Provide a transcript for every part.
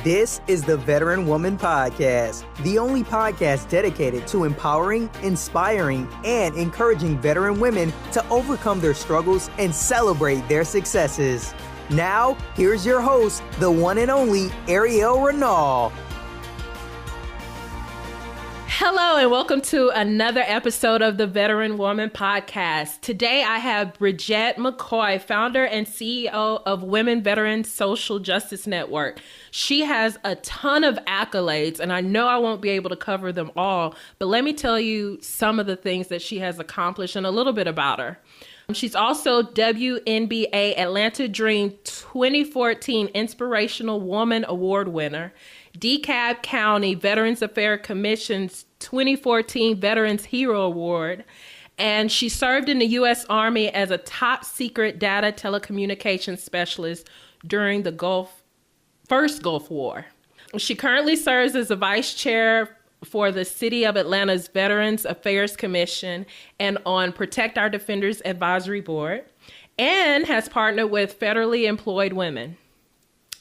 This is the Veteran Woman Podcast, the only podcast dedicated to empowering, inspiring, and encouraging veteran women to overcome their struggles and celebrate their successes. Now, here's your host, the one and only Ariel Renal. Hello and welcome to another episode of the Veteran Woman Podcast. Today I have BriGette McCoy, founder and CEO of Women Veterans Social Justice Network. She has a ton of accolades and I know I won't be able to cover them all, but let me tell you some of the things that she has accomplished and a little bit about her. She's also WNBA Atlanta Dream 2014 Inspirational Woman Award winner, Dekalb County Veterans Affairs Commission's 2014 Veterans Hero Award, and she served in the U.S. Army as a top secret data telecommunications specialist during the first Gulf War. She currently serves as a vice chair for the City of Atlanta's Veterans Affairs Commission and on Protect Our Defenders Advisory Board, and has partnered with federally employed women.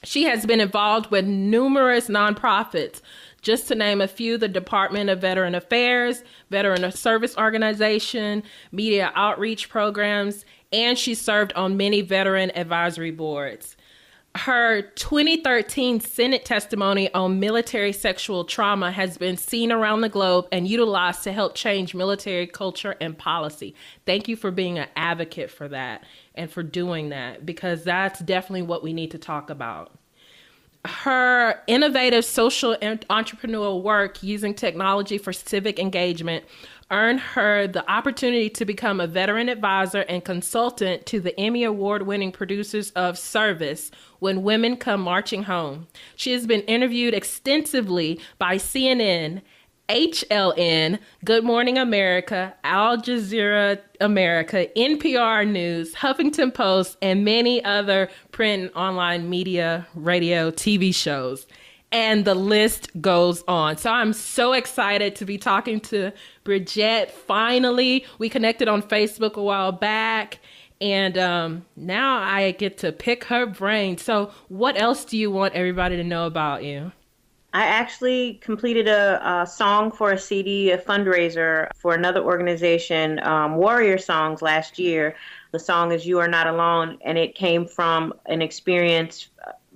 She has been involved with numerous nonprofits, just to name a few: the Department of Veteran Affairs, Veteran Service Organization, media outreach programs, and she served on many veteran advisory boards. Her 2013 Senate testimony on military sexual trauma has been seen around the globe and utilized to help change military culture and policy. Thank you for being an advocate for that and for doing that, because that's definitely what we need to talk about. Her innovative social and entrepreneurial work using technology for civic engagement earned her the opportunity to become a veteran advisor and consultant to the Emmy Award-winning producers of Service, When Women Come Marching Home. She has been interviewed extensively by CNN, HLN, Good Morning America, Al Jazeera America, NPR News, Huffington Post, and many other print and online media, radio, TV shows. And the list goes on. So I'm so excited to be talking to BriGette. Finally, we connected on Facebook a while back, and now I get to pick her brain. So what else do you want everybody to know about you? I actually completed a song for a CD, a fundraiser for another organization, Warrior Songs, last year. The song is You Are Not Alone, and it came from an experience.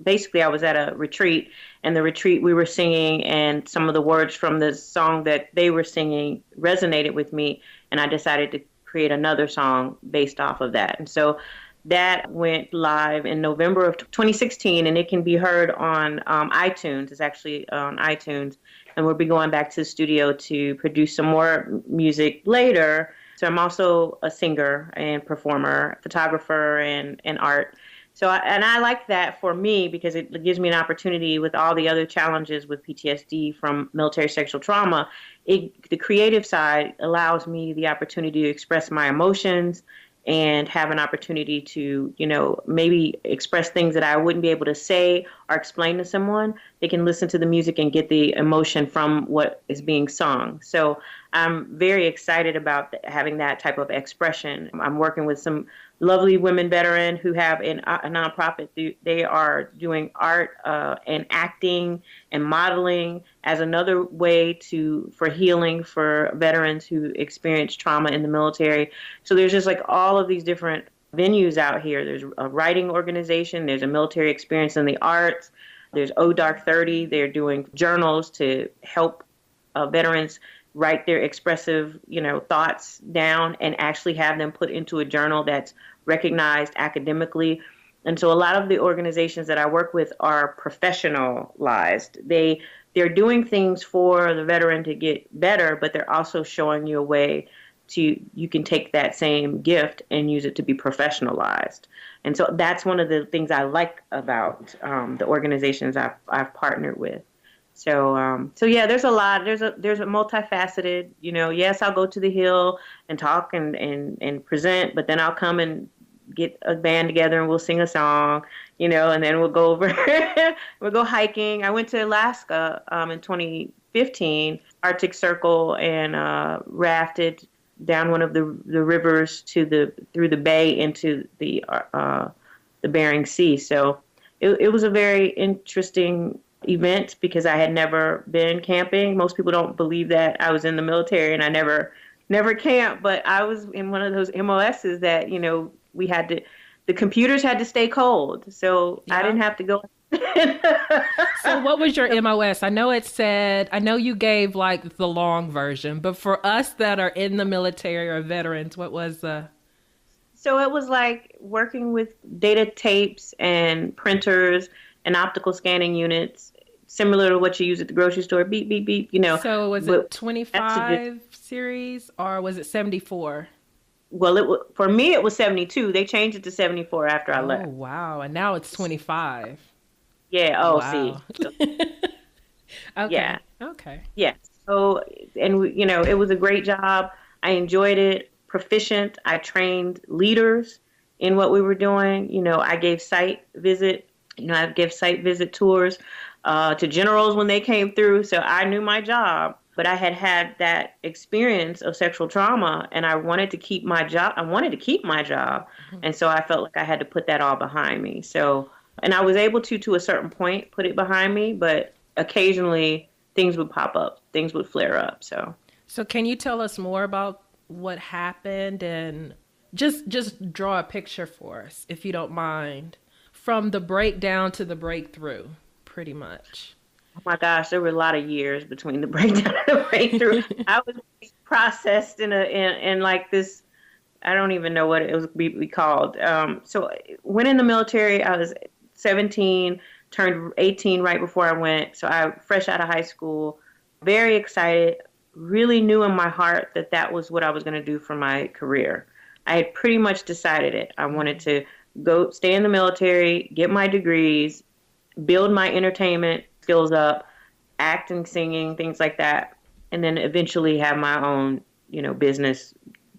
Basically, I was at a retreat, and the retreat we were singing, and some of the words from the song that they were singing resonated with me, and I decided to create another song based off of that. And so that went live in November of 2016, and it can be heard on iTunes. It's actually on iTunes, and we'll be going back to the studio to produce some more music later. So I'm also a singer and performer, photographer, and art. So I like that for me because it gives me an opportunity with all the other challenges with PTSD from military sexual trauma. The creative side allows me the opportunity to express my emotions and have an opportunity to, maybe express things that I wouldn't be able to say or explain to someone. They can listen to the music and get the emotion from what is being sung. So I'm very excited about having that type of expression. I'm working with some lovely women veteran who have a nonprofit. They are doing art and acting and modeling as another way for healing for veterans who experience trauma in the military. So there's just like all of these different venues out here. There's a writing organization. There's a military experience in the arts. There's Dark 30. They're doing journals to help veterans write their expressive, thoughts down and actually have them put into a journal that's recognized academically. And so a lot of the organizations that I work with are professionalized. They're doing things for the veteran to get better, but they're also showing you a way you can take that same gift and use it to be professionalized. And so that's one of the things I like about the organizations I've partnered with. So yeah, there's a lot. There's a multifaceted. Yes, I'll go to the Hill and talk and present, but then I'll come and get a band together and we'll sing a song, and then we'll go over, we'll go hiking. I went to Alaska in 2015, Arctic Circle, and rafted down one of the rivers through the bay into the Bering Sea. So it was a very interesting events because I had never been camping. Most people don't believe that I was in the military and I never camped, but I was in one of those MOSs that, the computers had to stay cold. So I didn't have to go. So what was your MOS? I know you gave like the long version, but for us that are in the military or veterans, what was the... So it was like working with data tapes and printers and optical scanning units, similar to what you use at the grocery store. Beep, beep, beep, So was it 25 series or was it 74? Well, for me, it was 72. They changed it to 74 after I left. Oh, wow. And now it's 25. Yeah. Oh, wow. See. Okay. Yeah. Okay. Yeah. So, and it was a great job. I enjoyed it. Proficient. I trained leaders in what we were doing. I gave site visit. I gave site visit tours to generals when they came through. So I knew my job, but I had that experience of sexual trauma, and I wanted to keep my job. Mm-hmm. And so I felt like I had to put that all behind me. So, and I was able to a certain point, put it behind me, but occasionally things would pop up, things would flare up. So can you tell us more about what happened and just draw a picture for us, if you don't mind, from the breakdown to the breakthrough, pretty much? Oh my gosh, there were a lot of years between the breakdown and the breakthrough. I was processed in like this, I don't even know what it was be called. So went in the military, I was 17, turned 18 right before I went. So I fresh out of high school, very excited, really knew in my heart that was what I was going to do for my career. I had pretty much decided it. I wanted to go stay in the military, get my degrees, build my entertainment skills up, acting, singing, things like that, and then eventually have my own, business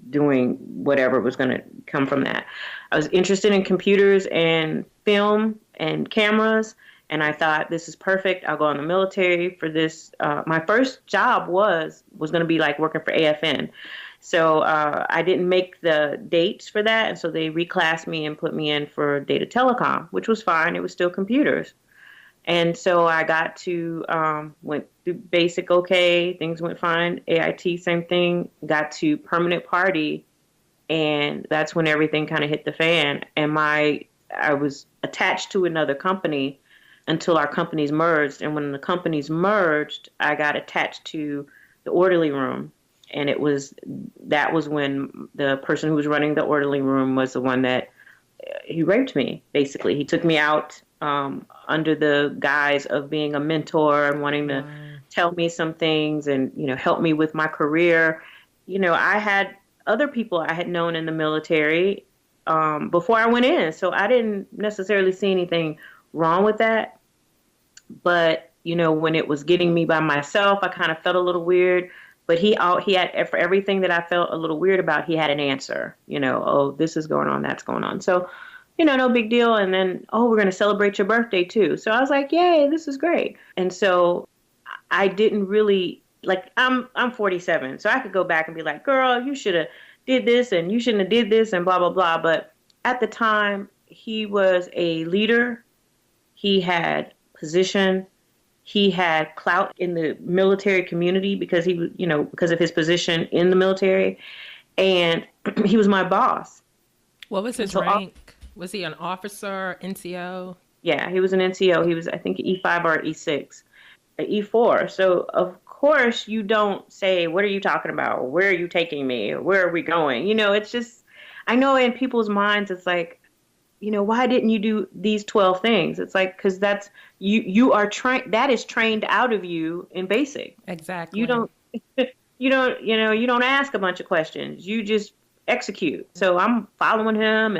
doing whatever was going to come from that. I was interested in computers and film and cameras, and I thought, this is perfect. I'll go in the military for this. My first job was going to be like working for AFN. So I didn't make the dates for that, and so they reclassed me and put me in for data telecom, which was fine. It was still computers. And so I got to, went through basic okay, things went fine. AIT, same thing. Got to permanent party, and that's when everything kind of hit the fan. And I was attached to another company until our companies merged. And when the companies merged, I got attached to the orderly room. And that was when the person who was running the orderly room was the one that he raped me, basically. He took me out under the guise of being a mentor and wanting to tell me some things and, help me with my career. I had other people I had known in the military before I went in. So I didn't necessarily see anything wrong with that. But, when it was getting me by myself, I kind of felt a little weird. But he had, for everything that I felt a little weird about, he had an answer, oh, this is going on, that's going on. So, no big deal. And then, we're going to celebrate your birthday too. So I was like, yay, this is great. And so I didn't really, I'm 47. So I could go back and be like, girl, you should have did this and you shouldn't have did this and blah, blah, blah. But at the time, he was a leader. He had position. He had clout in the military community because because of his position in the military. And he was my boss. What was his rank? Was he an officer, NCO? Yeah, he was an NCO. He was, I think, E5 or E6, E4. So, of course, you don't say, what are you talking about? Where are you taking me? Where are we going? It's just, I know in people's minds, it's like, why didn't you do these 12 things? It's like, because that's, you are trained, that is trained out of you in basic. Exactly. You don't ask a bunch of questions. You just execute. So I'm following him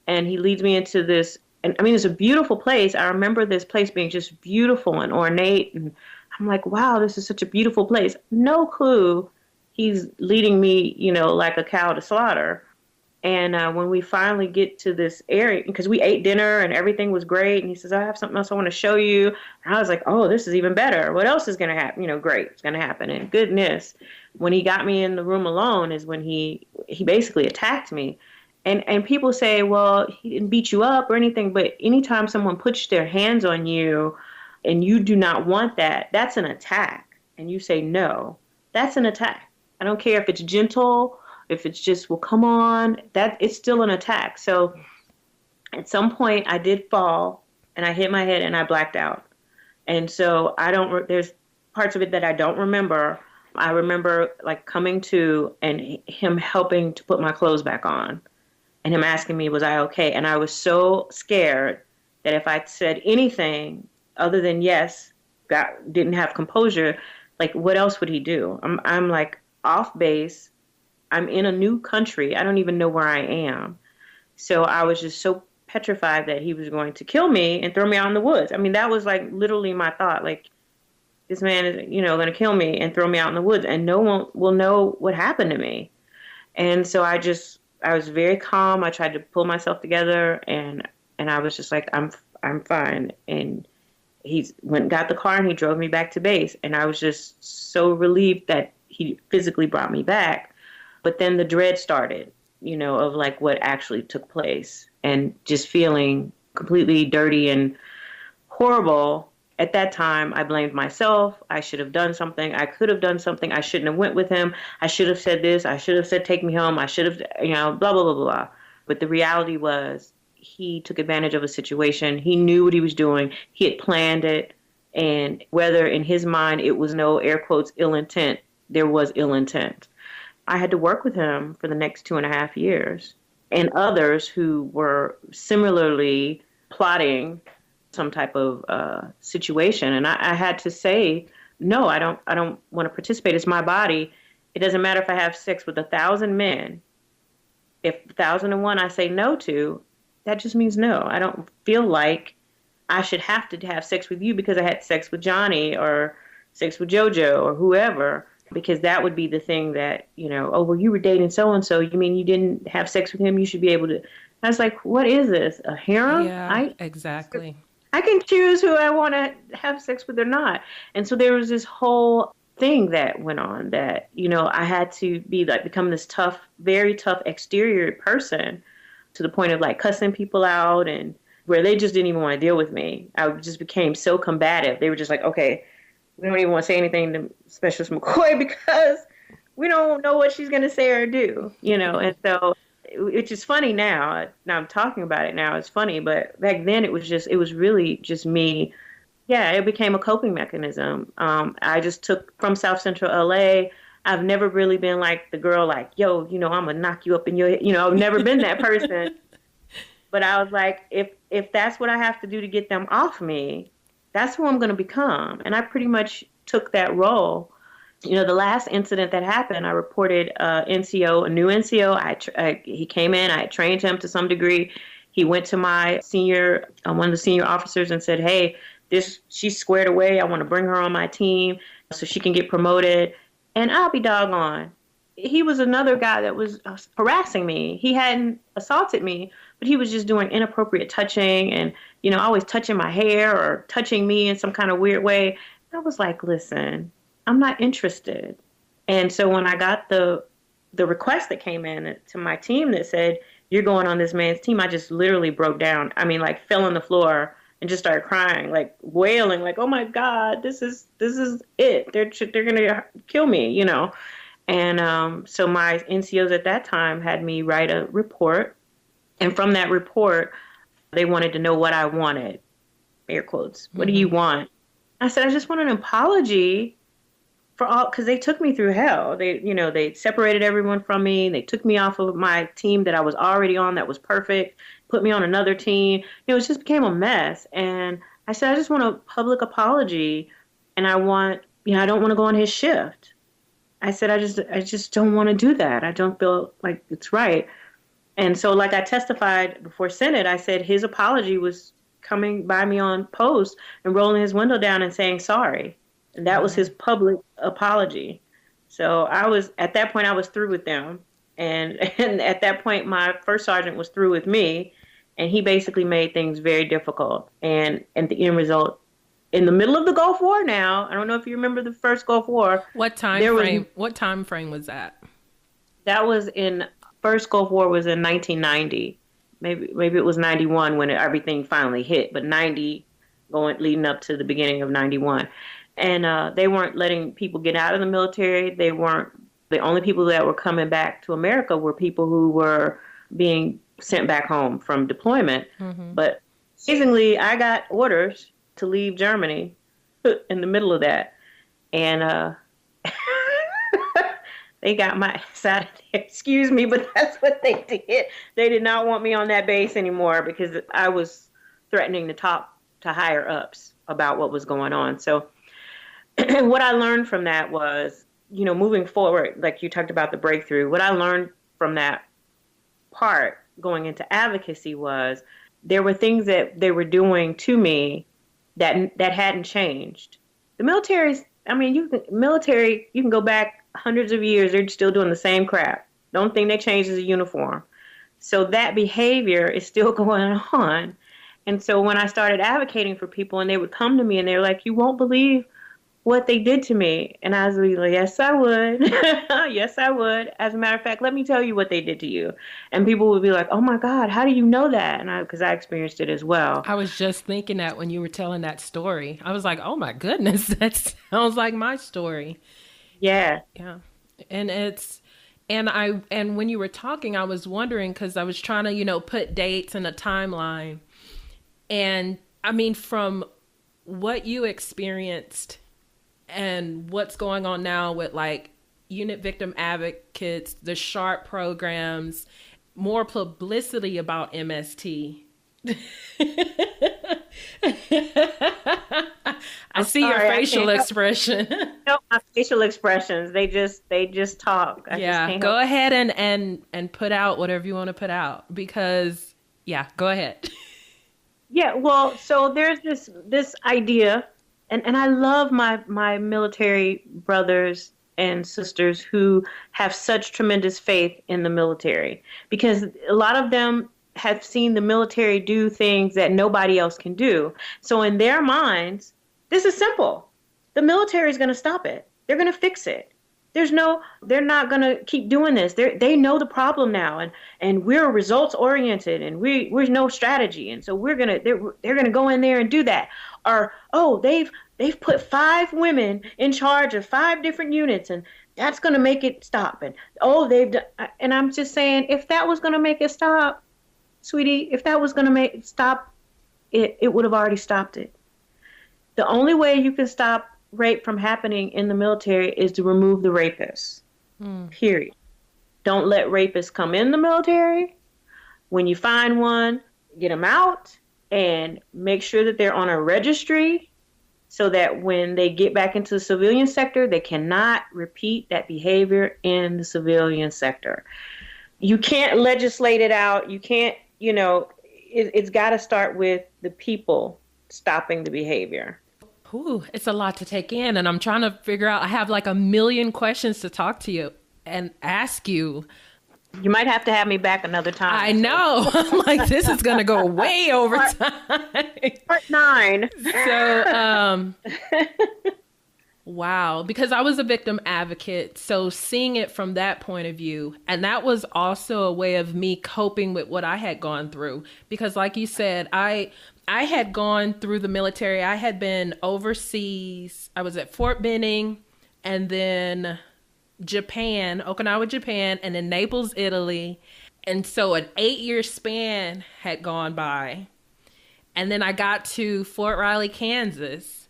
and he leads me into this, and I mean, it's a beautiful place. I remember this place being just beautiful and ornate. And I'm like, wow, this is such a beautiful place. No clue he's leading me, like a cow to slaughter. And when we finally get to this area, because we ate dinner and everything was great, and he says, I have something else I want to show you. And I was like, oh, this is even better. What else is going to happen? Great, it's going to happen. And goodness, when he got me in the room alone is when he basically attacked me. And people say, well, he didn't beat you up or anything, but anytime someone puts their hands on you, and you do not want that, that's an attack. And you say no, that's an attack. I don't care if it's gentle, if it's just, well, come on, that it's still an attack. So at some point I did fall and I hit my head and I blacked out. And so there's parts of it that I don't remember. I remember like coming to and him helping to put my clothes back on and him asking me, was I okay? And I was so scared that if I said anything other than yes, didn't have composure, like what else would he do? I'm like off base. I'm in a new country. I don't even know where I am. So I was just so petrified that he was going to kill me and throw me out in the woods. I mean, that was like literally my thought. Like, this man is, going to kill me and throw me out in the woods, and no one will know what happened to me. And so I was very calm. I tried to pull myself together, and I was just like, I'm fine. And he went and got the car and he drove me back to base. And I was just so relieved that he physically brought me back. But then the dread started, of like what actually took place, and just feeling completely dirty and horrible. At that time, I blamed myself. I should have done something. I could have done something. I shouldn't have went with him. I should have said this. I should have said, take me home. I should have, blah, blah, blah, blah. But the reality was he took advantage of a situation. He knew what he was doing. He had planned it. And whether in his mind it was no air quotes ill intent, there was ill intent. I had to work with him for the next 2.5 years, and others who were similarly plotting some type of situation. And I had to say, no, I don't want to participate. It's my body. It doesn't matter if I have sex with 1,000 men. If 1,001 I say no to, that just means no. I don't feel like I should have to have sex with you because I had sex with Johnny or sex with JoJo or whoever, because that would be the thing that, oh, well, you were dating so-and-so. You mean you didn't have sex with him? You should be able to. I was like, what is this? A harem? Yeah, exactly. I can choose who I want to have sex with or not. And so there was this whole thing that went on that, I had to become this tough, very tough exterior person to the point of like cussing people out, and where they just didn't even want to deal with me. I just became so combative. They were just like, okay, we don't even want to say anything to Specialist McCoy because we don't know what she's going to say or do, and so which is funny now. Now I'm talking about it now. It's funny, but back then it was really just me. Yeah, it became a coping mechanism. I just took from South Central LA. I've never really been like the girl like, yo, I'm gonna knock you up in your head. I've never been that person. But I was like, if that's what I have to do to get them off me, that's who I'm gonna become. And I pretty much took that role. The last incident that happened, I reported a new NCO. He came in. I trained him to some degree. He went to my one of the senior officers, and said, hey, she's squared away. I want to bring her on my team so she can get promoted. And I'll be doggone, he was another guy that was harassing me. He hadn't assaulted me, but he was just doing inappropriate touching and, always touching my hair or touching me in some kind of weird way. I was like, listen, I'm not interested. And so when I got the request that came in to my team that said, you're going on this man's team, I just literally broke down. I mean, like fell on the floor and just started crying, like wailing, like, oh my God, this is it. They're going to kill me, And so my NCOs at that time had me write a report. And from that report, they wanted to know what I wanted, air quotes. What do you want? I said, I just want an apology for all, because they took me through hell. They separated everyone from me. They took me off of my team that I was already on that was perfect, put me on another team. It just became a mess. And I said, I just want a public apology, and I don't want to go on his shift. I said, I just don't want to do that. I don't feel like it's right. And so like I testified before Senate, I said his apology was coming by me on post and rolling his window down and saying sorry. And that was his public apology. So at that point I was through with them. And at that point my first sergeant was through with me, and he basically made things very difficult. And the end result, in the middle of the Gulf War now, I don't know if you remember the first Gulf War. What time frame was that? That was first Gulf War was in 1990. Maybe it was 91 when everything finally hit, but 90 leading up to the beginning of 91. And they weren't letting people get out of the military. They weren't, the only people that were coming back to America were people who were being sent back home from deployment. Mm-hmm. But amazingly, I got orders to leave Germany in the middle of that. And they got my side. Excuse me, but that's what they did. They did not want me on that base anymore because I was threatening to talk to higher ups about what was going on. So what I learned from that was, you know, moving forward, like you talked about the breakthrough, what I learned from that part going into advocacy was there were things that they were doing to me that hadn't changed. The military's, I mean, you can go back hundreds of years, they're still doing the same crap. The only thing they changed is a uniform. So that behavior is still going on. And so when I started advocating for people and they would come to me and they were like, you won't believe what they did to me. And I was like, yes, I would. Yes, I would. As a matter of fact, let me tell you what they did to you. And people would be like, oh my God, how do you know that? And because I experienced it as well. I was just thinking that when you were telling that story, I was like, oh my goodness, that sounds like my story. Yeah. Yeah. And when you were talking, I was wondering, because I was trying to, you know, put dates and a timeline. And I mean, from what you experienced and what's going on now with like unit victim advocates, the SHARP programs, more publicity about MST. I see your facial expression. No, my facial expressions. They just talk. Go ahead and put out whatever you want to put out because go ahead. Yeah, well, so there's this idea, and I love my military brothers and sisters who have such tremendous faith in the military because a lot of them have seen the military do things that nobody else can do. So in their minds, this is simple. The military is going to stop it. They're going to fix it. They're not going to keep doing this. They know the problem now, and we're results oriented, and we're no strategy, and so they're gonna go in there and do that. Or they've put 5 women in charge of 5 different units, and that's gonna make it stop. And they've done, and I'm just saying, if that was gonna make it stop, sweetie, if that was gonna make it stop, it would have already stopped it. The only way you can stop rape from happening in the military is to remove the rapists. Period. Don't let rapists come in the military. When you find one, get them out and make sure that they're on a registry so that when they get back into the civilian sector, they cannot repeat that behavior in the civilian sector. You can't legislate it out. You can't, it's got to start with the people stopping the behavior. Ooh, it's a lot to take in, and I'm trying to figure out, I have like a million questions to talk to you and ask you. You might have to have me back another time. I know. I'm like, this is going to go way over time. Part 9. So, wow. Because I was a victim advocate. So seeing it from that point of view, and that was also a way of me coping with what I had gone through. Because like you said, I had gone through the military. I had been overseas. I was at Fort Benning and then Japan, Okinawa, Japan, and then Naples, Italy. And so an 8-year span had gone by. And then I got to Fort Riley, Kansas,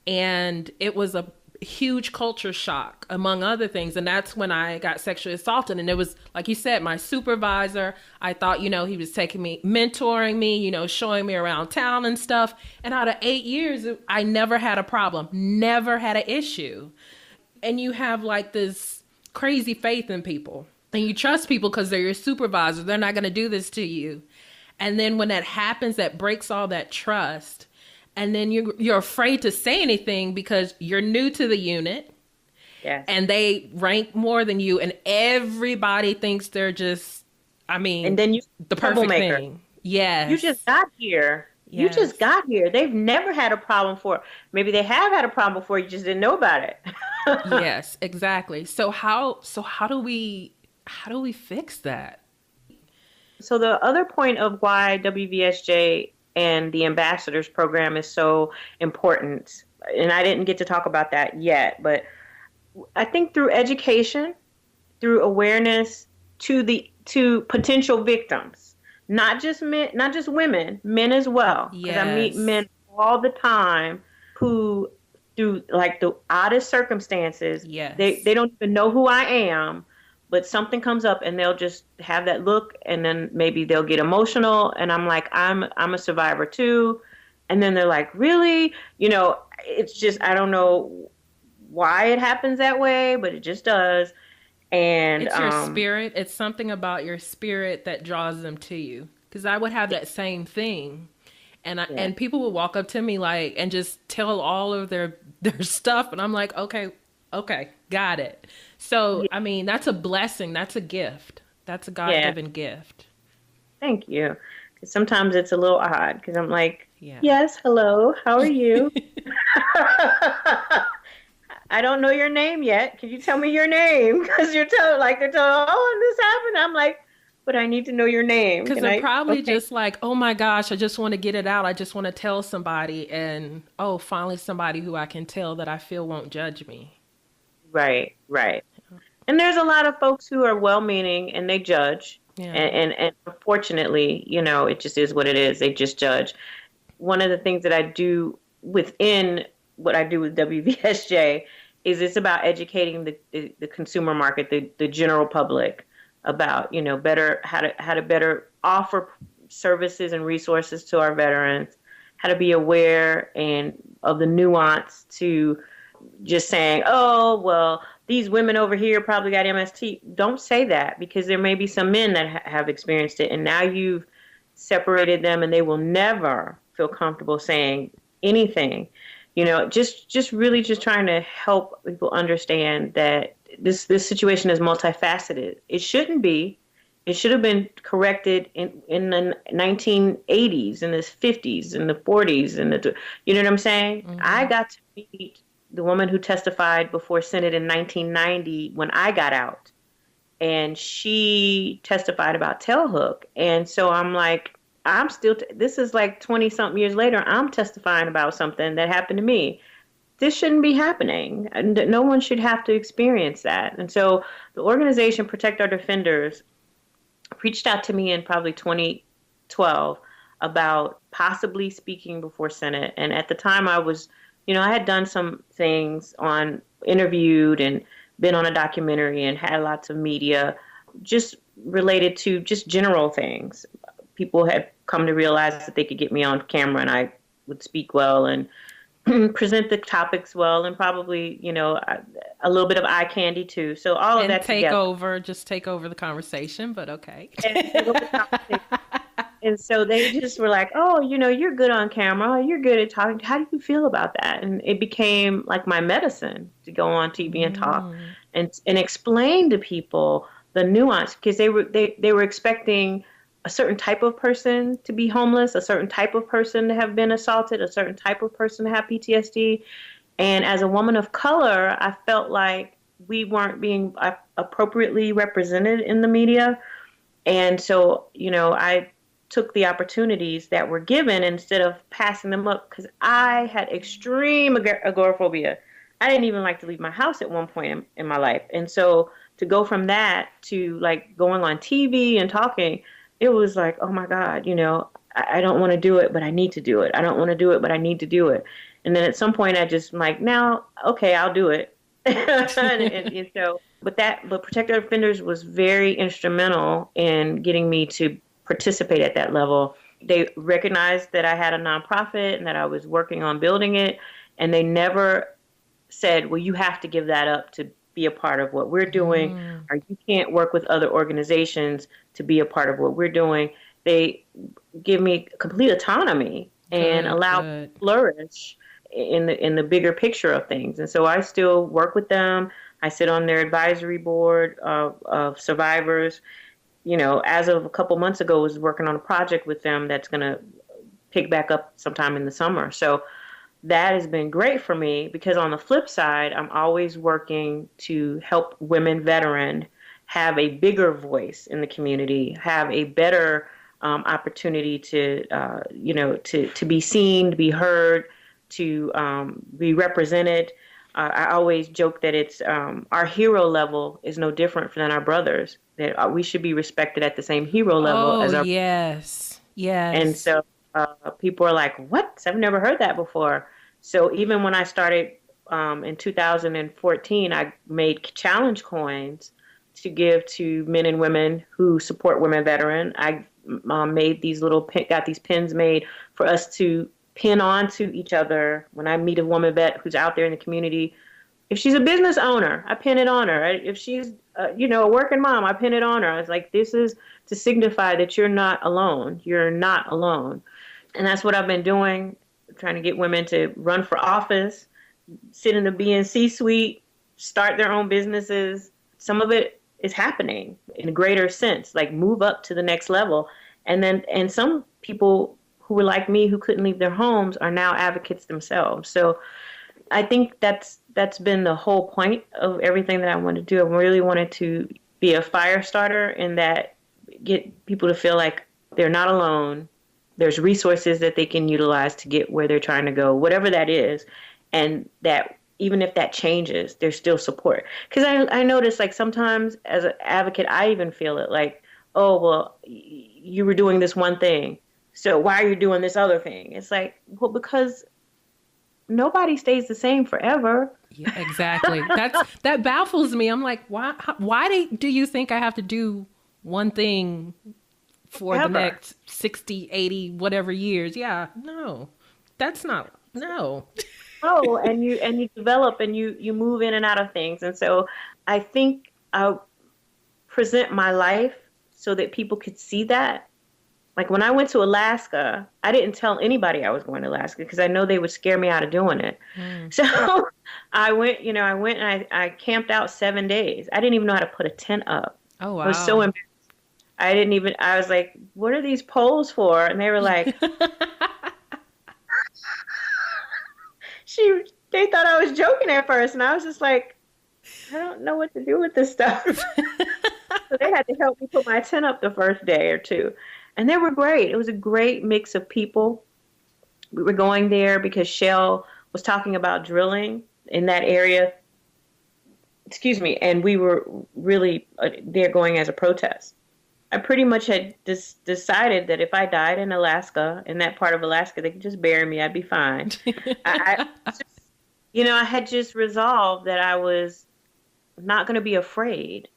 and it was a huge culture shock, among other things. And that's when I got sexually assaulted. And it was, like you said, my supervisor, I thought, he was mentoring me, showing me around town and stuff. And out of 8 years, I never had a problem, never had an issue. And you have like this crazy faith in people, and you trust people because they're your supervisor. They're not going to do this to you. And then when that happens, that breaks all that trust. And then you're afraid to say anything because you're new to the unit. Yes. And they rank more than you, and everybody thinks they're just, and then you the perfect thing. Yes. You just got here. Yes. You just got here. They've never had a problem before. Maybe they have had a problem before, you just didn't know about it. Yes, exactly. So how do we fix that? So the other point of why WVSJ and the ambassadors program is so important. And I didn't get to talk about that yet, but I think through education, through awareness to potential victims, not just men, not just women, men as well. Because I meet men all the time who, through like the oddest circumstances, they don't even know who I am, but something comes up and they'll just have that look, and then maybe they'll get emotional, and I'm like, I'm a survivor too. And then they're like, really? You know, it's just, I don't know why it happens that way, but it just does. And it's your spirit. It's something about your spirit that draws them to you. Because I would have that same thing. And and people would walk up to me like, and just tell all of their stuff. And I'm like, okay, got it. So, I mean, that's a blessing. That's a gift. That's a God-given gift. Thank you. Because sometimes it's a little odd because I'm like, yes, hello, how are you? I don't know your name yet. Can you tell me your name? Because they're telling, oh, this happened. I'm like, but I need to know your name. Because they're probably just like, oh my gosh, I just want to get it out. I just want to tell somebody. And, oh, finally somebody who I can tell that I feel won't judge me. Right. And there's a lot of folks who are well-meaning and they judge. Yeah. And unfortunately, you know, it just is what it is. They just judge. One of the things that I do within what I do with WVSJ is it's about educating the consumer market, the general public, about, you know, better how to better offer services and resources to our veterans, how to be aware and of the nuance to just saying, oh, well, these women over here probably got MST. Don't say that, because there may be some men that have experienced it, and now you've separated them and they will never feel comfortable saying anything. You know, just really just trying to help people understand that this situation is multifaceted. It shouldn't be. It should have been corrected in the 1980s, in the 50s, in the 40s, you know what I'm saying? Mm-hmm. I got to meet the woman who testified before Senate in 1990 when I got out, and she testified about tailhook. And so I'm like, I'm still, this is like 20 something years later, I'm testifying about something that happened to me. This shouldn't be happening. No one should have to experience that. And so the organization Protect Our Defenders reached out to me in probably 2012 about possibly speaking before Senate. And at the time I was, you know, I had done some things interviewed and been on a documentary and had lots of media just related to just general things. People had come to realize that they could get me on camera and I would speak well and present the topics well, and probably, you know, a little bit of eye candy too. So all of that together. Just take over the conversation, but okay. And so they just were like, oh, you know, you're good on camera. You're good at talking. How do you feel about that? And it became like my medicine to go on TV and talk and explain to people the nuance, because they were expecting a certain type of person to be homeless, a certain type of person to have been assaulted, a certain type of person to have PTSD. And as a woman of color, I felt like we weren't being appropriately represented in the media. And so, you know, I took the opportunities that were given instead of passing them up, because I had extreme agoraphobia. I didn't even like to leave my house at one point in my life. And so to go from that to like going on TV and talking, it was like, oh my God, you know, I don't want to do it, but I need to do it. I don't want to do it, but I need to do it. And then at some point I just like, now, okay, I'll do it. and so, but Protect Our Defenders was very instrumental in getting me to participate at that level. They recognized that I had a nonprofit and that I was working on building it. And they never said, well, you have to give that up to be a part of what we're doing, or you can't work with other organizations to be a part of what we're doing. They give me complete autonomy and allow me to flourish in the bigger picture of things. And so I still work with them. I sit on their advisory board of survivors. You know, as of a couple months ago, I was working on a project with them that's going to pick back up sometime in the summer. So that has been great for me, because on the flip side, I'm always working to help women veterans have a bigger voice in the community, have a better opportunity to, to be seen, to be heard, to be represented. I always joke that it's our hero level is no different than our brothers. That we should be respected at the same hero level as our. Yes, yes. And so people are like, "What? I've never heard that before." So even when I started in 2014, I made challenge coins to give to men and women who support women veteran. I made these got these pins made for us to pin on to each other. When I meet a woman vet who's out there in the community, if she's a business owner, I pin it on her. If she's, a working mom, I pin it on her. I was like, this is to signify that you're not alone. You're not alone. And that's what I've been doing, trying to get women to run for office, sit in the BNC suite, start their own businesses. Some of it is happening in a greater sense, like move up to the next level. And some people who were like me, who couldn't leave their homes, are now advocates themselves. So I think that's been the whole point of everything that I wanted to do. I really wanted to be a fire starter, and that get people to feel like they're not alone. There's resources that they can utilize to get where they're trying to go, whatever that is. And that even if that changes, there's still support. Because I notice, like, sometimes as an advocate, I even feel it like, oh, well, you were doing this one thing, so why are you doing this other thing? It's like, well, because nobody stays the same forever. Yeah, exactly. That baffles me. I'm like, why do you think I have to do one thing for the next 60, 80, whatever years? Yeah, no, that's not, no. Oh, and you develop and you move in and out of things. And so I think I'll present my life so that people could see that. Like when I went to Alaska, I didn't tell anybody I was going to Alaska because I know they would scare me out of doing it. So I went and I camped out 7 days. I didn't even know how to put a tent up. Oh, wow. I was so embarrassed. I was like, what are these poles for? And they were like, they thought I was joking at first. And I was just like, I don't know what to do with this stuff. So they had to help me put my tent up the first day or two. And they were great. It was a great mix of people. We were going there because Shell was talking about drilling in that area. Excuse me. And we were really there going as a protest. I pretty much had decided that if I died in Alaska, in that part of Alaska, they could just bury me. I'd be fine. I had just resolved that I was not going to be afraid.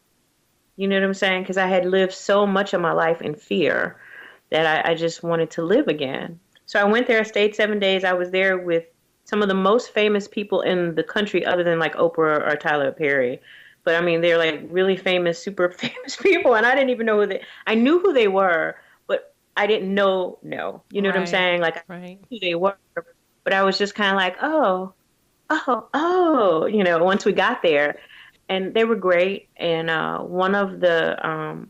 You know what I'm saying? Because I had lived so much of my life in fear that I just wanted to live again. So I went there, I stayed 7 days. I was there with some of the most famous people in the country other than like Oprah or Tyler Perry. But I mean, they're like really famous, super famous people. And I didn't even know I knew who they were, but I didn't know. You know what I'm saying? Like, I knew who they were, but I was just kind of like, oh, once we got there. And they were great. And one of there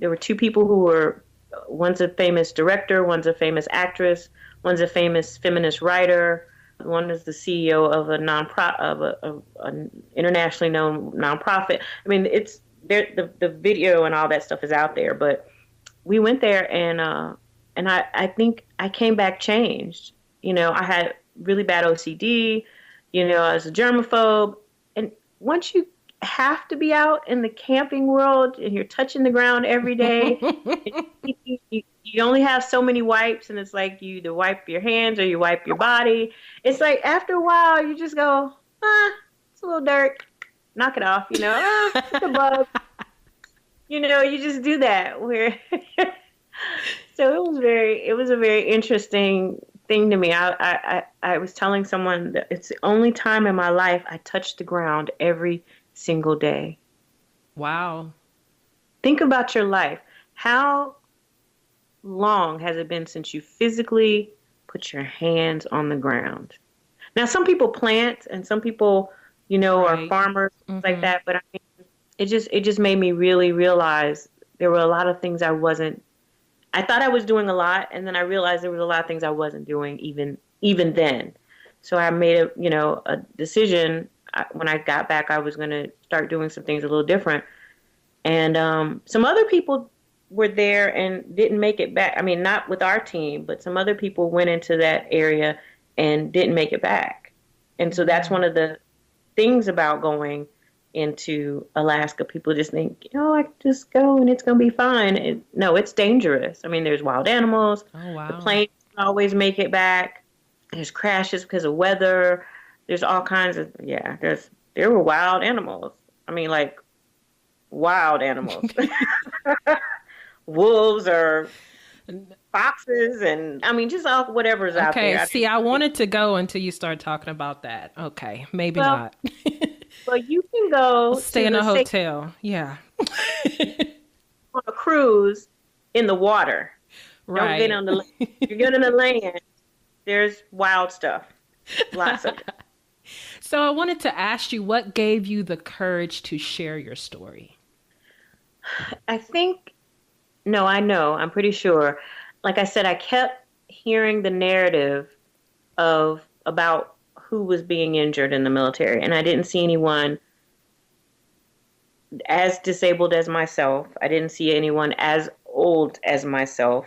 were two people who were, one's a famous director, one's a famous actress, one's a famous feminist writer. One is the CEO of a an internationally known nonprofit. I mean, it's there. The video and all that stuff is out there. But we went there, and I think I came back changed. I had really bad OCD. I was a germaphobe, and once you have to be out in the camping world and you're touching the ground every day, you only have so many wipes, and it's like you either wipe your hands or you wipe your body. It's like after a while you just go, it's a little dirt, knock it off, it's a bug. You just do that. So it was a very interesting thing to me. I was telling someone that it's the only time in my life I touched the ground every single day. Wow. Think about your life. How long has it been since you physically put your hands on the ground? Now, some people plant and some people, are farmers, like that. But I mean, it just made me really realize there were a lot of things I thought I was doing a lot. And then I realized there was a lot of things I wasn't doing even then. So I made a decision. When I got back, I was going to start doing some things a little different. And some other people were there and didn't make it back. I mean, not with our team, but some other people went into that area and didn't make it back. And so that's one of the things about going into Alaska. People just think, I can just go and it's going to be fine. No, it's dangerous. I mean, there's wild animals. Oh, wow. The planes don't always make it back. There's crashes because of weather. There's all kinds of, there were wild animals. I mean, like wild animals. Wolves or foxes and I mean just all whatever's out there. Okay, see, I wanted to go until you start talking about that. Okay, maybe not. Well, you can go stay in a hotel. Yeah. On a cruise in the water. Right. Don't get on the land. You're getting on the land. There's wild stuff. Lots of it. So I wanted to ask you, what gave you the courage to share your story? I know. I'm pretty sure. Like I said, I kept hearing the narrative about who was being injured in the military, and I didn't see anyone as disabled as myself. I didn't see anyone as old as myself,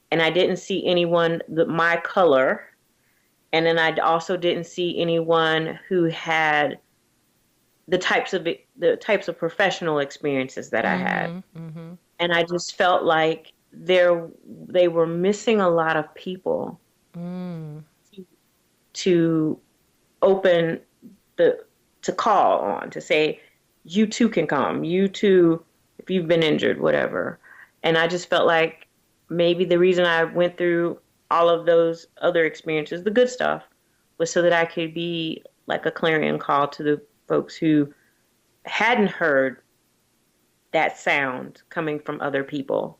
and I didn't see anyone my color, and then I also didn't see anyone who had the types of professional experiences that I had. Mm-hmm. And I just felt like they were missing a lot of people to open to call on, to say, you too can come, you too, if you've been injured, whatever. And I just felt like maybe the reason I went through all of those other experiences, the good stuff, was so that I could be like a clarion call to the folks who hadn't heard that sound coming from other people.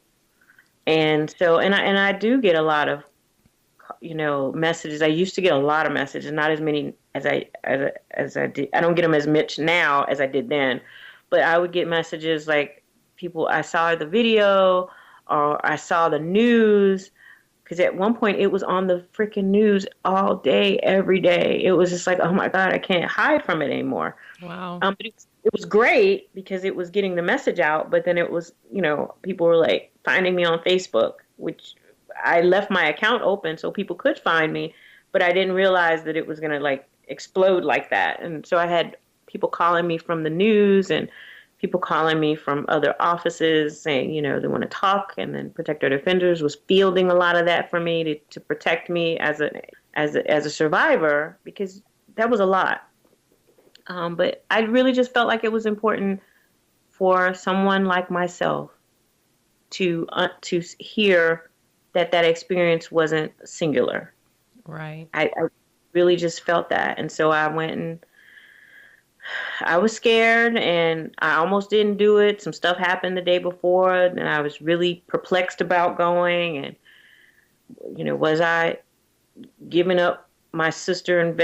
And so, and I do get a lot of, messages. I used to get a lot of messages, not as many as I did. I don't get them as much now as I did then, but I would get messages like people, I saw the video or I saw the news, because at one point it was on the freaking news all day, every day. It was just like, oh my God, I can't hide from it anymore. Wow. But it was great because it was getting the message out, but then it was, people were like finding me on Facebook, which I left my account open so people could find me, but I didn't realize that it was going to like explode like that. And so I had people calling me from the news and people calling me from other offices saying, they want to talk, and then Protect Our Defenders was fielding a lot of that for me to protect me as a survivor, because that was a lot. But I really just felt like it was important for someone like myself to hear that experience wasn't singular. Right. I really just felt that. And so I went and I was scared and I almost didn't do it. Some stuff happened the day before and I was really perplexed about going. And, was I giving up my sister and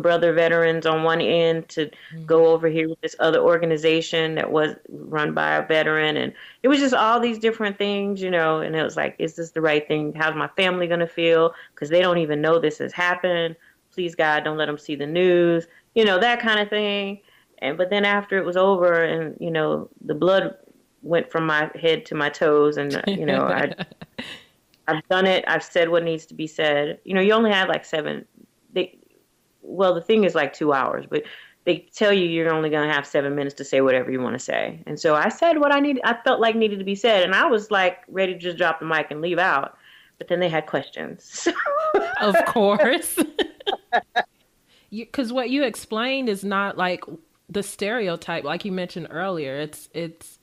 brother veterans on one end to go over here with this other organization that was run by a veteran? And it was just all these different things, and it was like, is this the right thing? How's my family going to feel? Because they don't even know this has happened. Please, God, don't let them see the news, that kind of thing. But then after it was over and, the blood went from my head to my toes and, I've done it. I've said what needs to be said. You only have like the thing is like 2 hours, but they tell you you're only going to have 7 minutes to say whatever you want to say. And so I said what I felt like needed to be said. And I was like ready to just drop the mic and leave out. But then they had questions. Of course. Because what you explained is not like the stereotype, like you mentioned earlier. It's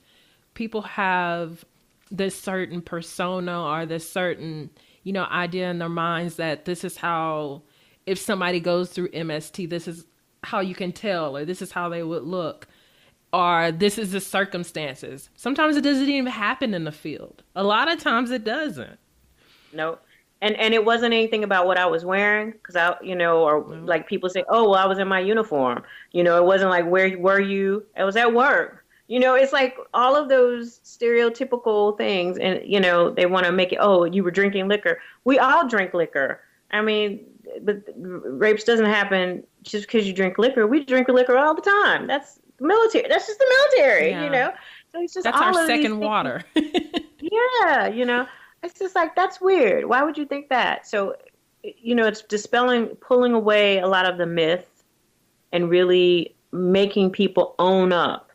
people have this certain persona or this certain, idea in their minds that this is how, if somebody goes through MST, this is how you can tell, or this is how they would look, or this is the circumstances. Sometimes it doesn't even happen in the field. A lot of times it doesn't. No. And it wasn't anything about what I was wearing, because like people say, oh, well, I was in my uniform. It wasn't like, where were you? I was at work. It's like all of those stereotypical things. And, they want to make it, oh, you were drinking liquor. We all drink liquor. I mean, but rapes doesn't happen just because you drink liquor. We drink liquor all the time. That's the military. That's just the military, Yeah. So it's just That's all our of these second things. water. Yeah, it's just like, that's weird. Why would you think that? So, it's pulling away a lot of the myth and really making people own up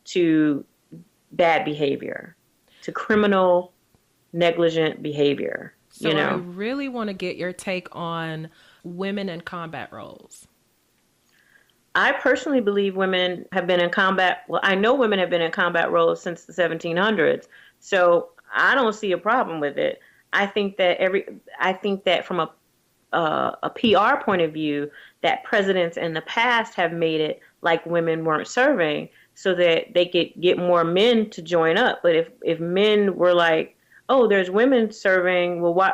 to bad behavior, to criminal, negligent behavior, So I really want to get your take on women in combat roles. I personally believe women have been in combat. Well, I know women have been in combat roles since the 1700s. So I don't see a problem with it. I think that from a PR point of view, that presidents in the past have made it like women weren't serving so that they could get more men to join up. But if men were like, oh, there's women serving, well,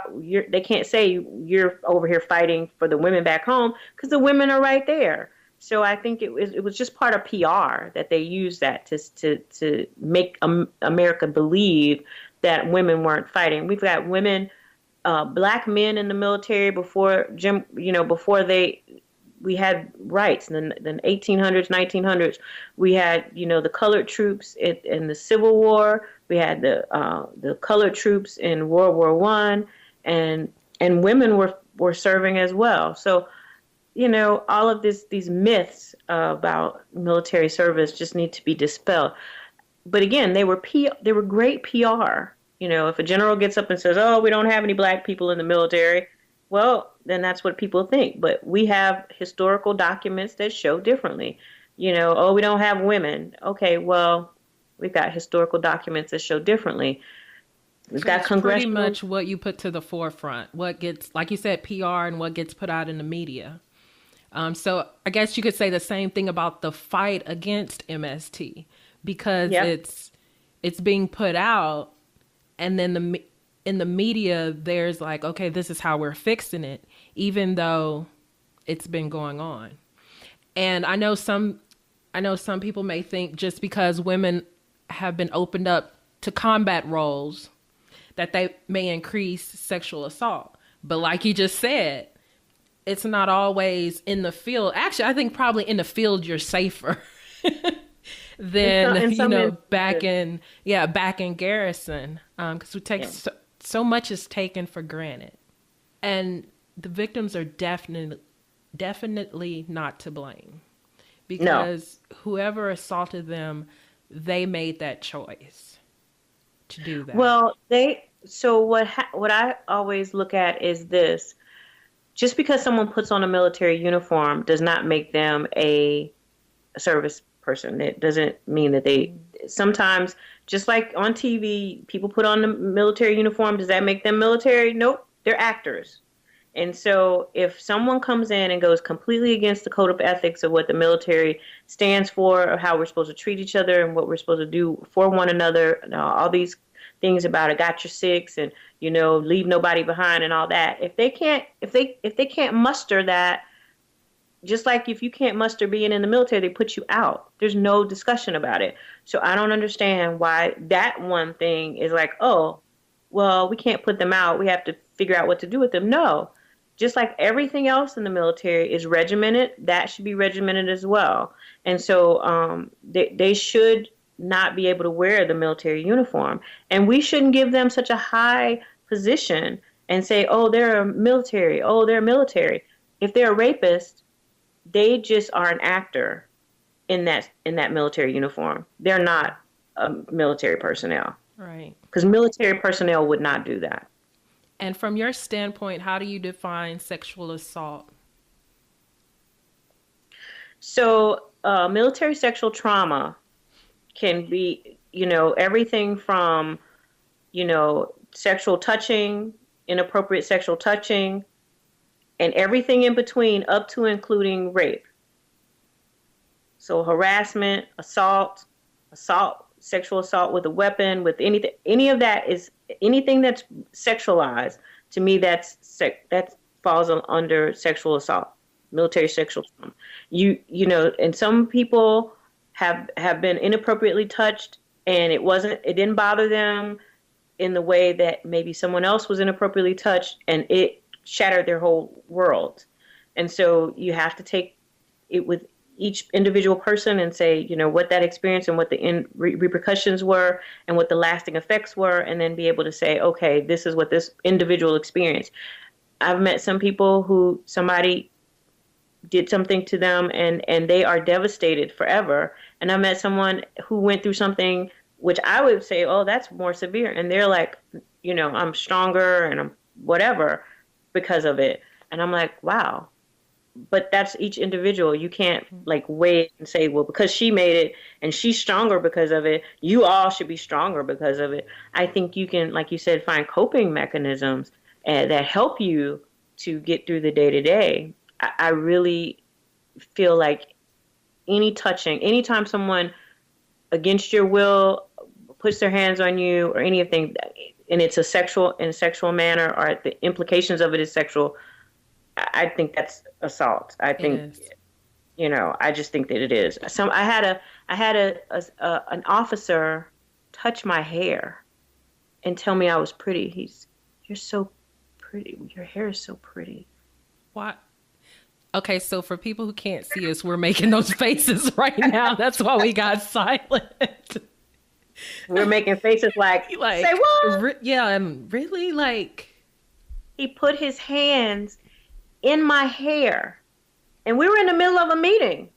they can't say you're over here fighting for the women back home because the women are right there. So I think it was just part of PR that they used that to make America believe that women weren't fighting. We've got women, black men in the military before we had rights in the 1800s, 1900s. We had, the colored troops in the Civil War. We had the colored troops in World War I, and women were serving as well. So, all of these myths about military service just need to be dispelled. But again, they were great PR. If a general gets up and says, "Oh, we don't have any black people in the military," well, then that's what people think. But we have historical documents that show differently. Oh, we don't have women. Okay, well, we've got historical documents that show differently. We've got congressional. Pretty much what you put to the forefront, what gets, like you said, PR, and what gets put out in the media. So I guess you could say the same thing about the fight against MST, because it's being put out, and then in the media there's like, okay, this is how we're fixing it, even though it's been going on. And I know some people may think just because women have been opened up to combat roles that they may increase sexual assault. But like you just said, it's not always in the field. Actually, I think probably in the field you're safer than back in garrison, because we take so much is taken for granted, and the victims are definitely not to blame, because whoever assaulted them, they made that choice to do that. Well, what I always look at is this. Just because someone puts on a military uniform does not make them a service person. It doesn't mean that sometimes, just like on TV, people put on the military uniform. Does that make them military? Nope. They're actors. And so if someone comes in and goes completely against the code of ethics of what the military stands for, or how we're supposed to treat each other and what we're supposed to do for one another, all these things about I got your six and leave nobody behind and all that. If they can't muster that, just like if you can't muster being in the military, they put you out. There's no discussion about it. So I don't understand why that one thing is like, oh, well, we can't put them out. We have to figure out what to do with them. No, just like everything else in the military is regimented, that should be regimented as well. And so they should not be able to wear the military uniform. And we shouldn't give them such a high position and say, oh, they're military. Oh, they're military. If they're a rapist, they just are an actor in that military uniform. They're not military personnel. Right. Because military personnel would not do that. And from your standpoint, how do you define sexual assault? So military sexual trauma can be, everything from, sexual touching, inappropriate sexual touching, and everything in between, up to including rape. So harassment, assault, sexual assault with a weapon, with anything, any of that is anything that's sexualized. To me, that falls under sexual assault, military sexual trauma. And some people have been inappropriately touched, and it didn't bother them in the way that maybe someone else was inappropriately touched, and it shattered their whole world. And so you have to take it with each individual person and say, what that experience and what the repercussions were and what the lasting effects were, and then be able to say, okay, this is what this individual experienced. I've met some people who somebody did something to them and they are devastated forever. And I met someone who went through something which I would say, oh, that's more severe. And they're like, I'm stronger and I'm whatever because of it. And I'm like, wow. But that's each individual. You can't like weigh it and say, well, because she made it and she's stronger because of it, you all should be stronger because of it. I think you can, like you said, find coping mechanisms that help you to get through the day to day. I really feel like anytime someone against your will puts their hands on you or anything, and it's in a sexual manner, or the implications of it is sexual, I think that's assault. I think, I just think that it is. I had an officer touch my hair and tell me I was pretty. You're so pretty. Your hair is so pretty. What? Okay, so for people who can't see us, we're making those faces right now. That's why we got silent. We're making faces like say what? Really, like. He put his hands in my hair, and we were in the middle of a meeting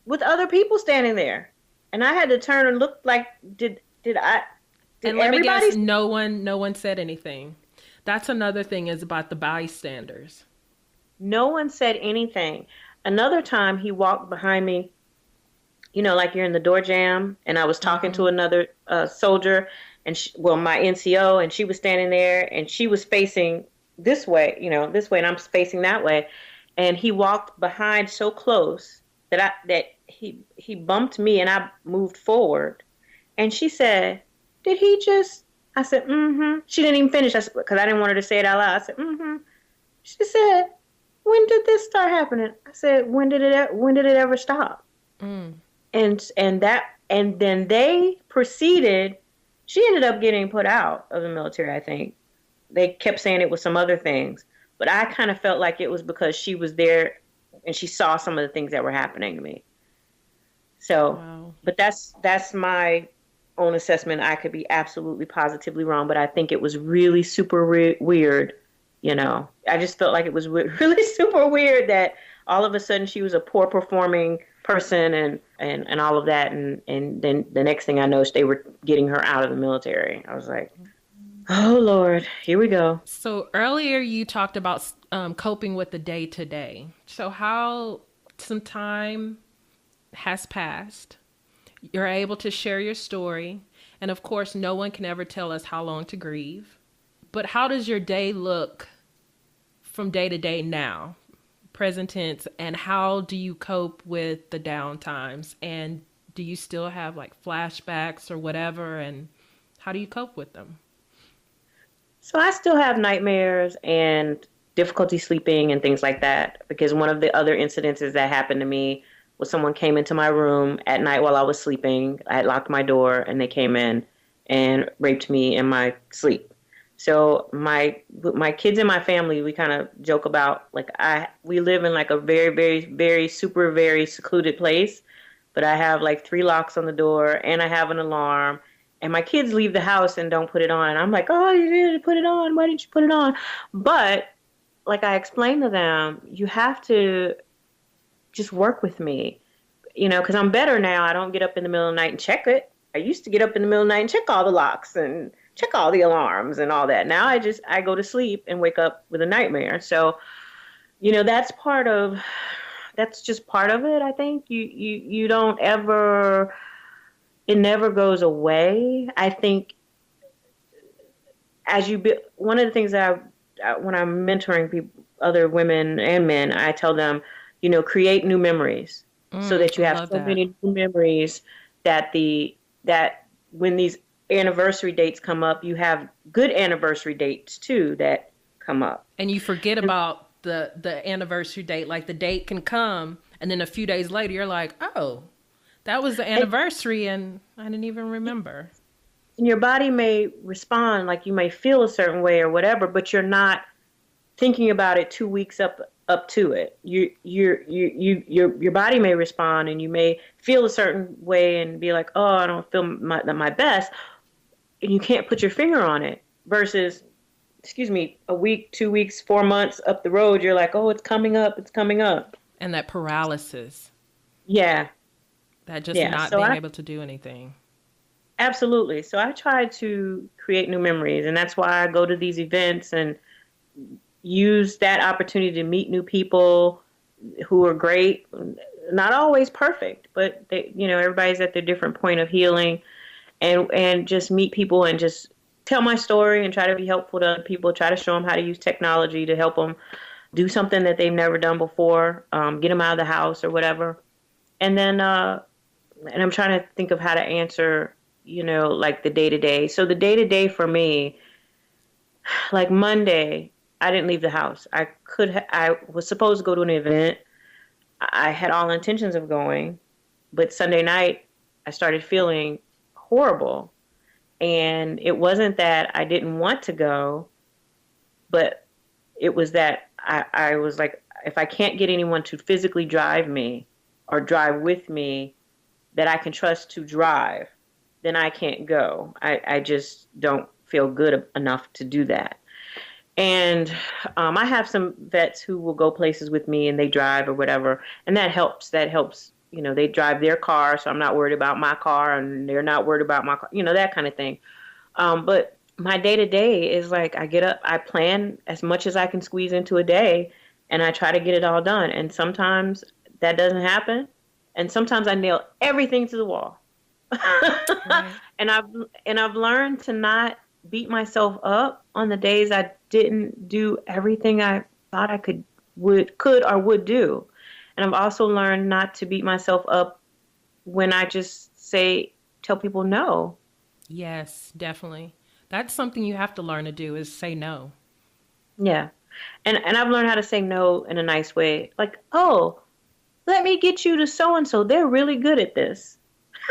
with other people standing there, and I had to turn and look like, did let me guess, no one said anything. That's another thing is about the bystanders. No one said anything. Another time he walked behind me, like you're in the door jam, and I was talking to another soldier, and my NCO, and she was standing there, and she was facing this way, and I'm facing that way. And he walked behind so close that he bumped me, and I moved forward. And she said, did he just, I said, mm-hmm. She didn't even finish, because I didn't want her to say it out loud. I said, mm-hmm. She said, when did this start happening? I said, when did it ever stop? Mm. And then they proceeded. She ended up getting put out of the military, I think. They kept saying it was some other things, but I kind of felt like it was because she was there and she saw some of the things that were happening to me. So, wow. But that's my own assessment. I could be absolutely positively wrong, but I think it was really super weird. I just felt like it was really super weird that all of a sudden she was a poor performing person and all of that. And then the next thing I know, they were getting her out of the military. I was like, oh, Lord, here we go. So earlier you talked about coping with the day to day. So how some time has passed, you're able to share your story. And of course, no one can ever tell us how long to grieve. But how does your day look from day to day now, present tense, and how do you cope with the down times? And do you still have like flashbacks or whatever? And how do you cope with them? So I still have nightmares and difficulty sleeping and things like that, because one of the other incidences that happened to me was someone came into my room at night while I was sleeping. I had locked my door and they came in and raped me in my sleep. So my kids and my family, we kind of joke about, like, we live in like a very, very, very super, very secluded place, but I have like 3 locks on the door and I have an alarm, and my kids leave the house and don't put it on. And I'm like, oh, you didn't put it on. Why didn't you put it on? But like I explained to them, you have to just work with me, because I'm better now. I don't get up in the middle of the night and check it. I used to get up in the middle of the night and check all the locks and check all the alarms and all that. Now I go to sleep and wake up with a nightmare. So, that's just part of it. I think you don't ever, it never goes away. I think one of the things that when I'm mentoring people, other women and men, I tell them, create new memories so that you have so many new memories that when these anniversary dates come up, you have good anniversary dates too that come up. And you forget about the anniversary date. Like the date can come and then a few days later you're like, oh, that was the anniversary and I didn't even remember. And your body may respond, like you may feel a certain way or whatever, but you're not thinking about it 2 weeks up up to it. Your body may respond, and you may feel a certain way and be like, oh, I don't feel my best, and you can't put your finger on it. Versus, excuse me, a week, 2 weeks, 4 months up the road, you're like, oh, it's coming up, it's coming up. And that paralysis. Yeah. That just not being able to do anything. Absolutely. So I try to create new memories, and that's why I go to these events and use that opportunity to meet new people who are great, not always perfect, but they, everybody's at their different point of healing, and just meet people and just tell my story and try to be helpful to other people, try to show them how to use technology to help them do something that they've never done before, get them out of the house or whatever. And then, and I'm trying to think of how to answer, like the day-to-day. So the day-to-day for me, like Monday, I didn't leave the house. I was supposed to go to an event. I had all intentions of going, but Sunday night I started feeling horrible. And it wasn't that I didn't want to go, but it was that I was like, if I can't get anyone to physically drive me or drive with me that I can trust to drive, then I can't go. I just don't feel good enough to do that. And I have some vets who will go places with me and they drive or whatever. And that helps. They drive their car, so I'm not worried about my car and they're not worried about my car, that kind of thing. But my day-to-day is like I get up, I plan as much as I can squeeze into a day, and I try to get it all done. And sometimes that doesn't happen. And sometimes I nail everything to the wall. Right. And I've learned to not beat myself up on the days I didn't do everything I thought I could or would do. And I've also learned not to beat myself up when I just tell people no. Yes, definitely. That's something you have to learn to do, is say no. Yeah. And I've learned how to say no in a nice way. Like, oh, let me get you to so-and-so. They're really good at this.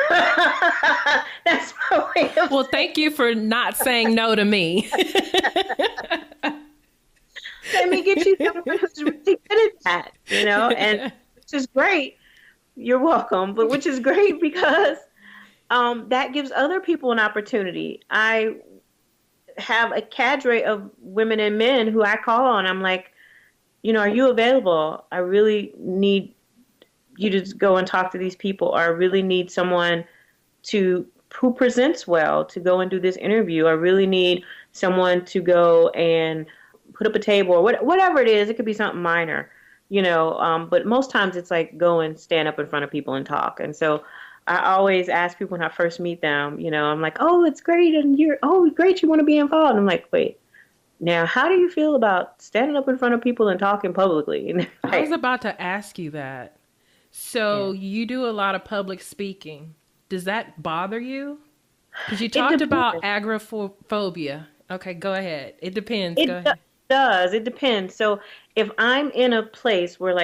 That's my way of Well, thank you for not saying no to me. Let me get you someone who's really good at that, and which is great. You're welcome. But which is great because that gives other people an opportunity. I have a cadre of women and men who I call on. I'm like, are you available? I really need you to go and talk to these people, or I really need someone who presents well to go and do this interview. I really need someone to go and put up a table or whatever it is. It could be something minor, but most times it's like go and stand up in front of people and talk. And so I always ask people when I first meet them, I'm like, oh, it's great. And great. You want to be involved. And I'm like, wait, now how do you feel about standing up in front of people and talking publicly? And I was about to ask you that. So you do a lot of public speaking. Does that bother you? Because you talked about agoraphobia. Okay, go ahead. It depends. Go ahead. It does. It depends. So if I'm in a place where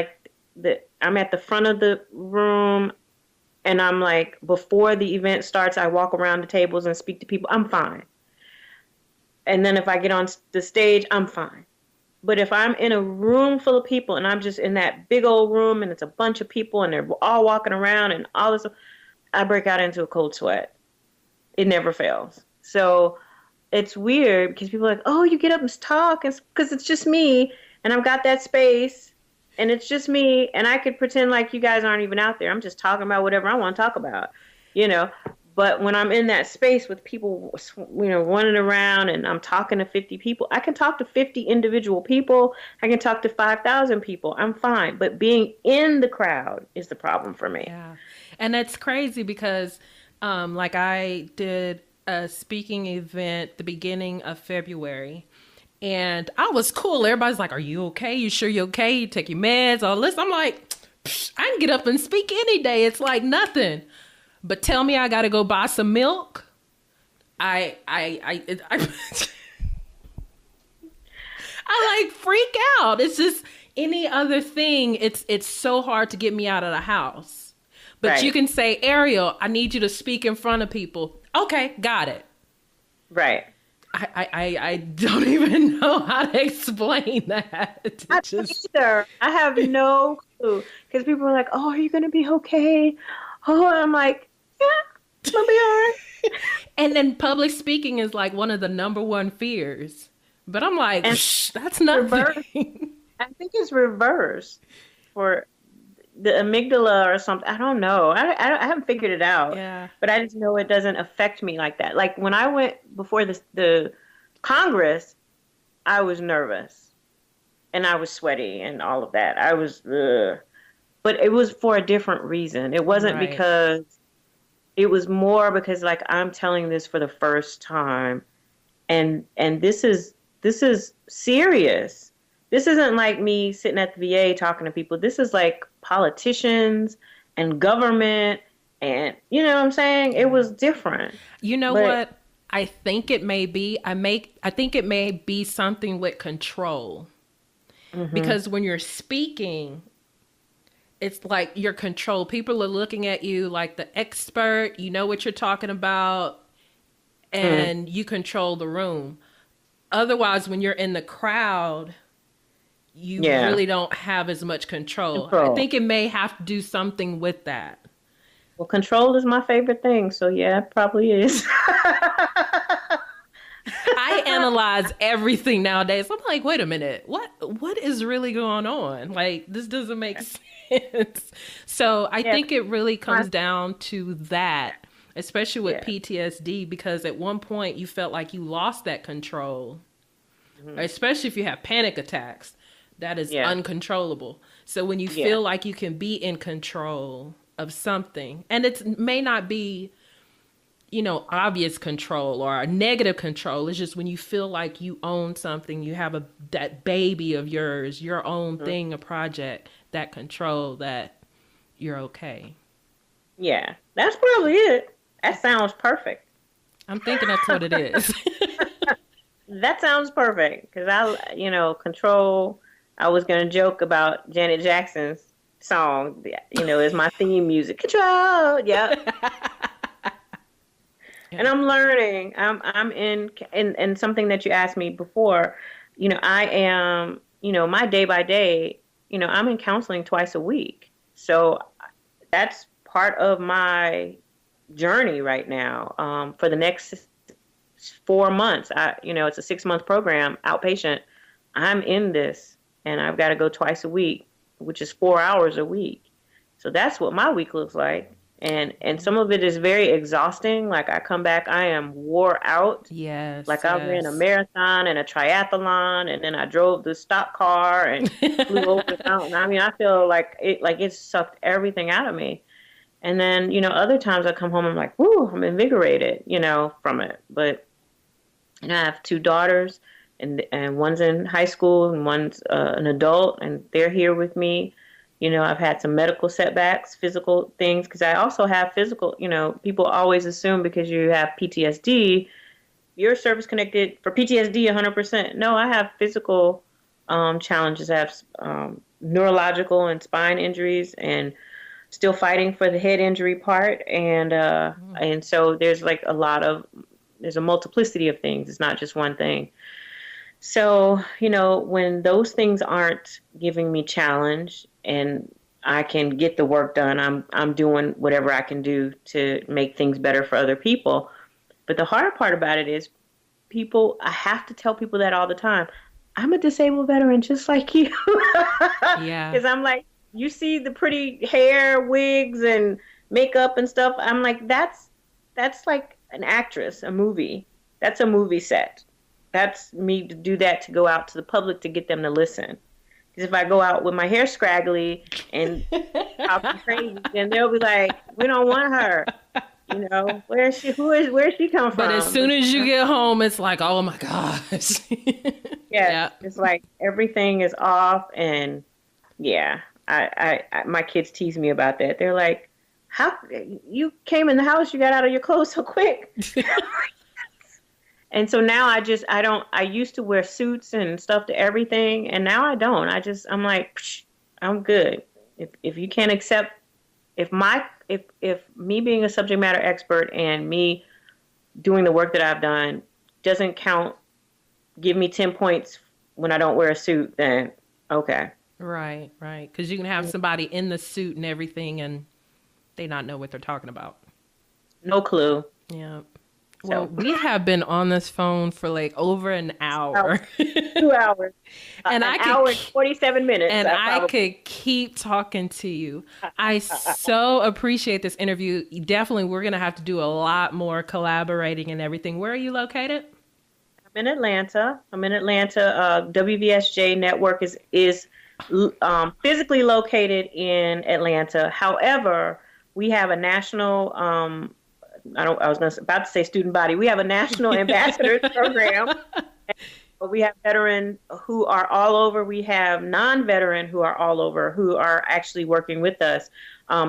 I'm at the front of the room and I'm like, before the event starts, I walk around the tables and speak to people, I'm fine. And then if I get on the stage, I'm fine. But if I'm in a room full of people and I'm just in that big old room and it's a bunch of people and they're all walking around and all this, I break out into a cold sweat. It never fails. So it's weird because people are like, oh, you get up and talk, because it's just me and I've got that space and it's just me and I could pretend like you guys aren't even out there. I'm just talking about whatever I want to talk about, But when I'm in that space with people, running around and I'm talking to 50 people, I can talk to 50 individual people. I can talk to 5,000 people. I'm fine. But being in the crowd is the problem for me. Yeah. And that's crazy because I did a speaking event the beginning of February and I was cool. Everybody's like, are you okay? You sure you're okay? You take your meds, all this. I'm like, I can get up and speak any day. It's like nothing. But tell me I got to go buy some milk. I freak out. It's just any other thing. It's so hard to get me out of the house. But right. You can say, Ariel, I need you to speak in front of people. Okay, got it. Right. I don't even know how to explain that. I don't either. I have no clue. Because people are like, oh, are you going to be okay? Oh, I'm like, yeah, I'm going to be all right. And then public speaking is like one of the number one fears. But I'm like, that's nothing. I think it's reversed for the amygdala or something. I don't know. I haven't figured it out. Yeah. But I just know it doesn't affect me like that. Like when I went before the Congress, I was nervous and I was sweaty and all of that. I was, ugh. But it was for a different reason. It wasn't because, it was more because like I'm telling this for the first time, and this is serious. This isn't like me sitting at the VA talking to people. This is like politicians and government, and you know what I'm saying? It was different. You know what? I think it may be. I think it may be something with control. Mm-hmm. Because when you're speaking, it's like you're controlled. People are looking at you like the expert. You know what you're talking about, and you control the room. Otherwise, when you're in the crowd, you really don't have as much control. I think it may have to do something with that. Well, control is my favorite thing, so yeah, it probably is. I analyze everything nowadays. I'm like, wait a minute, what is really going on? Like, this doesn't make sense. So I think it really comes down to that, especially with PTSD, because at one point you felt like you lost that control, especially if you have panic attacks. That is uncontrollable. So when you feel like you can be in control of something, and it may not be, you know, obvious control or a negative control. It's just when you feel like you own something, you have that baby of yours, your own thing, a project, that control, that you're okay. Yeah, that's probably it. That sounds perfect. I'm thinking that's what it is. That sounds perfect. Because control. I was going to joke about Janet Jackson's song, you know, is my theme music. Control. Yeah. And I'm learning. I'm in something that you asked me before. You know, I am, you know, my day by day, you know, I'm in counseling twice a week. So that's part of my journey right now. For the next 4 months, it's a 6-month program, outpatient. I'm in this, and I've got to go twice a week, which is 4 hours a week. So that's what my week looks like. And some of it is very exhausting. Like I come back, I am wore out. Yes. Like I ran a marathon and a triathlon, and then I drove the stock car and flew over the mountain. I mean, I feel like it sucked everything out of me. And then, you know, other times I come home, I'm like, whoo, I'm invigorated, you know, from it. But I have 2 daughters, and one's in high school and one's an adult, and they're here with me. You know, I've had some medical setbacks, physical things, because I also have physical, you know, people always assume because you have PTSD, you're service connected for PTSD 100%. No, I have physical challenges. I have neurological and spine injuries, and still fighting for the head injury part. And so there's there's a multiplicity of things. It's not just one thing. So, you know, when those things aren't giving me challenge and I can get the work done, I'm doing whatever I can do to make things better for other people. But the harder part about it is I have to tell people that all the time. I'm a disabled veteran just like you. Yeah. Because I'm like, you see the pretty hair, wigs, and makeup and stuff. I'm like, that's like an actress, a movie. That's a movie set. That's me to do that, to go out to the public to get them to listen. Because if I go out with my hair scraggly and I'll be crazy, then they'll be like, we don't want her. You know, where's she come from? But as soon as you get home, it's like, oh my gosh. Yeah. It's like everything is off. And yeah, I my kids tease me about that. They're like, how you came in the house, you got out of your clothes so quick. And so now I used to wear suits and stuff to everything, and now I don't. I'm like, I'm good. If you can't accept, if me being a subject matter expert and me doing the work that I've done doesn't count, give me 10 points when I don't wear a suit, then okay. Right. Because you can have somebody in the suit and everything and they not know what they're talking about. No clue. Yeah. Well, we have been on this phone for like over an hour. 2 hours. And an hour and 47 minutes. And I could keep talking to you. I so appreciate this interview. Definitely, we're going to have to do a lot more collaborating and everything. Where are you located? I'm in Atlanta. WVSJ Network is physically located in Atlanta. However, we have a national about to say student body. We have a national ambassadors program. We have veterans who are all over. We have non-veteran who are all over, who are actually working with us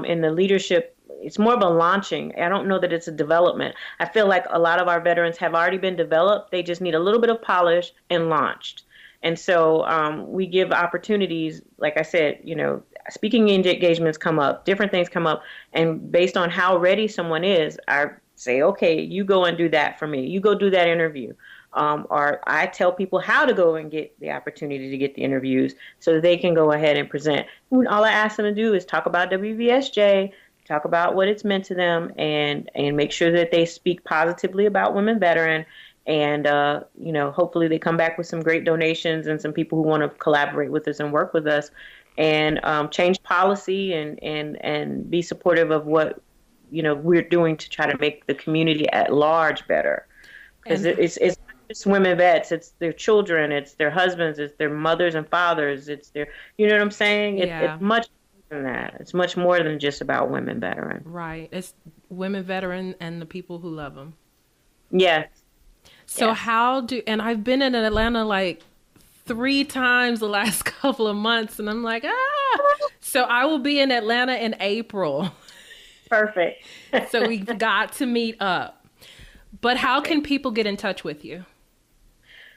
in the leadership. It's more of a launching. I don't know that it's a development. I feel like a lot of our veterans have already been developed. They just need a little bit of polish and launched. And so we give opportunities, like I said, speaking engagements come up, different things come up. And based on how ready someone is, I say, okay, you go and do that for me. You go do that interview. Or I tell people how to go and get the opportunity to get the interviews so that they can go ahead and present. And all I ask them to do is talk about WVSJ, talk about what it's meant to them, and make sure that they speak positively about women veteran. And, hopefully they come back with some great donations and some people who want to collaborate with us and work with us and change policy and be supportive of what, we're doing to try to make the community at large better. Because it's not women vets, it's their children, it's their husbands, it's their mothers and fathers, it's their, you know what I'm saying? It's much more than that. It's much more than just about women veteran. Right. It's women veteran and the people who love them. Yes. So and I've been in Atlanta like 3 times the last couple of months, and I'm like, so I will be in Atlanta in April. Perfect. So we've got to meet up. But how can people get in touch with you?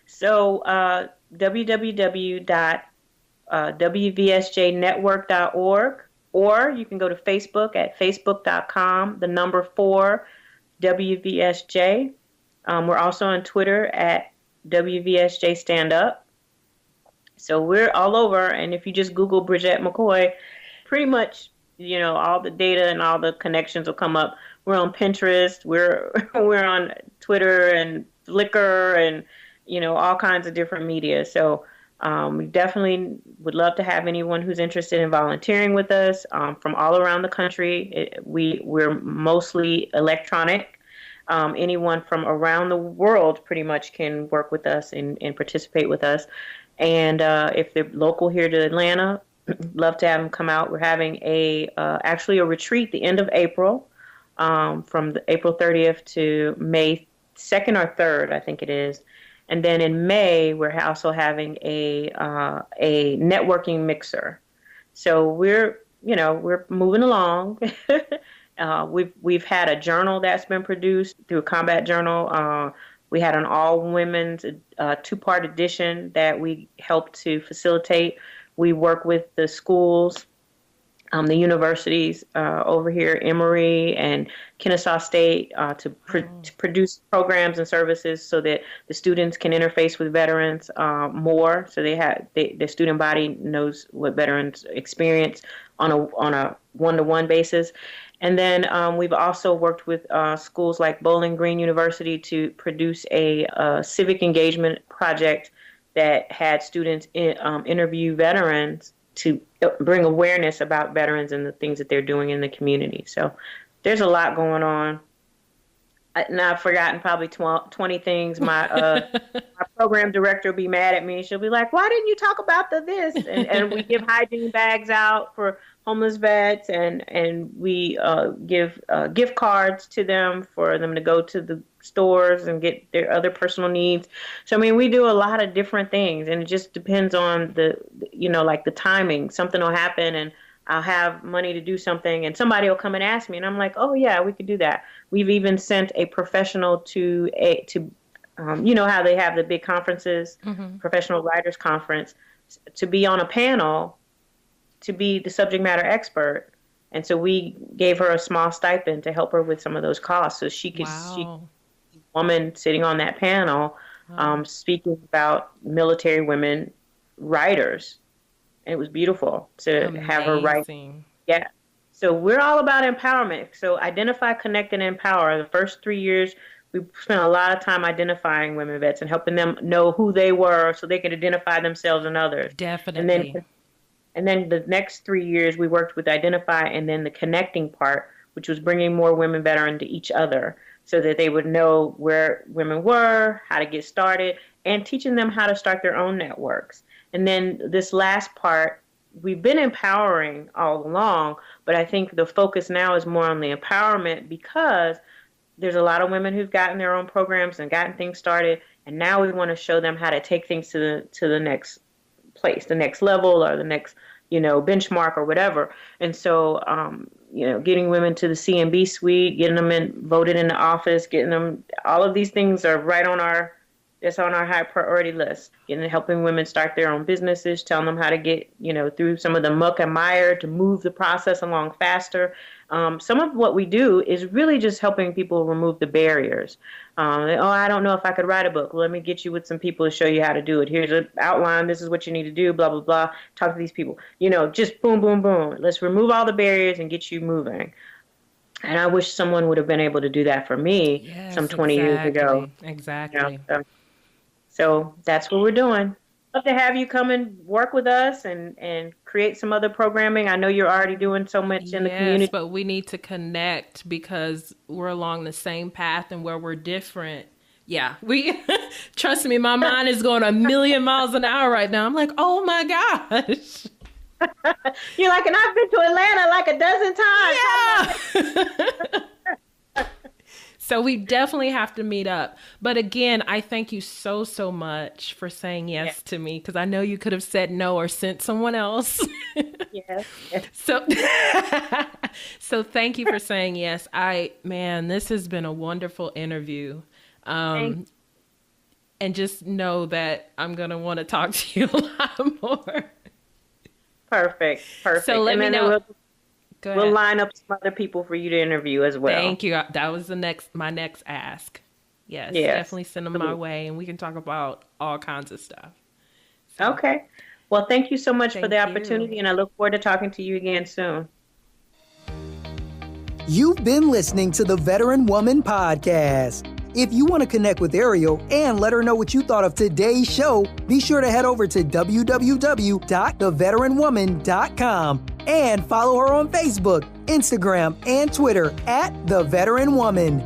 So www.wvsjnetwork.org, or you can go to Facebook at facebook.com, the number 4 WVSJ. We're also on Twitter at WVSJ Stand Up. So we're all over. And if you just Google BriGette McCoy, pretty much, all the data and all the connections will come up. We're on Pinterest. We're on Twitter and Flickr and, all kinds of different media. So we definitely would love to have anyone who's interested in volunteering with us from all around the country. We're mostly electronic. Anyone from around the world pretty much can work with us and participate with us. And if they're local here to Atlanta, love to have them come out. We're having actually a retreat the end of April, from the April 30th to May 2nd or 3rd, I think it is. And then in May, we're also having a networking mixer. So we're moving along. We've had a journal that's been produced through a combat journal. We had an all-women's 2-part edition that we helped to facilitate. We work with the schools, the universities over here, Emory and Kennesaw State, to produce programs and services so that the students can interface with veterans more. So the student body knows what veterans experience on a one-to-one basis. And then we've also worked with schools like Bowling Green University to produce a civic engagement project that had students interview veterans to bring awareness about veterans and the things that they're doing in the community. So there's a lot going on. And I've forgotten probably 20 things. My program director will be mad at me. She'll be like, why didn't you talk about this? And we give hygiene bags out for homeless vets, and we give gift cards to them for them to go to the stores and get their other personal needs. So, we do a lot of different things, and it just depends on the timing. Something will happen, and I'll have money to do something, and somebody will come and ask me, and I'm like, oh yeah, we could do that. We've even sent a professional to how they have the big conferences, professional writers conference, to be on a panel, to be the subject matter expert. And so we gave her a small stipend to help her with some of those costs, so she could. Wow. She woman sitting on that panel speaking about military women writers. And it was beautiful to have her write. Yeah. So we're all about empowerment. So identify, connect, and empower. The first 3 years, we spent a lot of time identifying women vets and helping them know who they were so they could identify themselves and others. Definitely. And then the next 3 years, we worked with identify and then the connecting part, which was bringing more women veterans to each other so that they would know where women were, how to get started, and teaching them how to start their own networks. And then this last part, we've been empowering all along, but I think the focus now is more on the empowerment because there's a lot of women who've gotten their own programs and gotten things started, and now we want to show them how to take things to the next place, the next level or the next, benchmark or whatever. And so, getting women to the CMB suite, getting them voted in the office, getting them, all of these things are right on our high priority list. Helping women start their own businesses, telling them how to get, through some of the muck and mire to move the process along faster. Some of what we do is really just helping people remove the barriers. I don't know if I could write a book. Well, let me get you with some people to show you how to do it. Here's an outline. This is what you need to do, blah, blah, blah. Talk to these people. Just boom, boom, boom. Let's remove all the barriers and get you moving. And I wish someone would have been able to do that for me some 20 years ago. Exactly. So that's what we're doing. Love to have you come and work with us and create some other programming. I know you're already doing so much in the community. Yes, but we need to connect because we're along the same path and where we're different. Yeah, trust me, my mind is going a million miles an hour right now. I'm like, oh my gosh. You're like, and I've been to Atlanta like a dozen times. Yeah. So we definitely have to meet up. But again, I thank you so, so much for saying yes to me because I know you could have said no or sent someone else. Yes. So thank you for saying yes. This has been a wonderful interview. And just know that I'm going to want to talk to you a lot more. Perfect. So let me know. We'll line up some other people for you to interview as well. Thank you. That was my next ask. Yes. Definitely send them my way and we can talk about all kinds of stuff. So, okay. Well, thank you so much for the opportunity and I look forward to talking to you again soon. You've been listening to the Veteran Woman Podcast. If you want to connect with Ariel and let her know what you thought of today's show, be sure to head over to www.theveteranwoman.com and follow her on Facebook, Instagram, and Twitter @The Veteran Woman.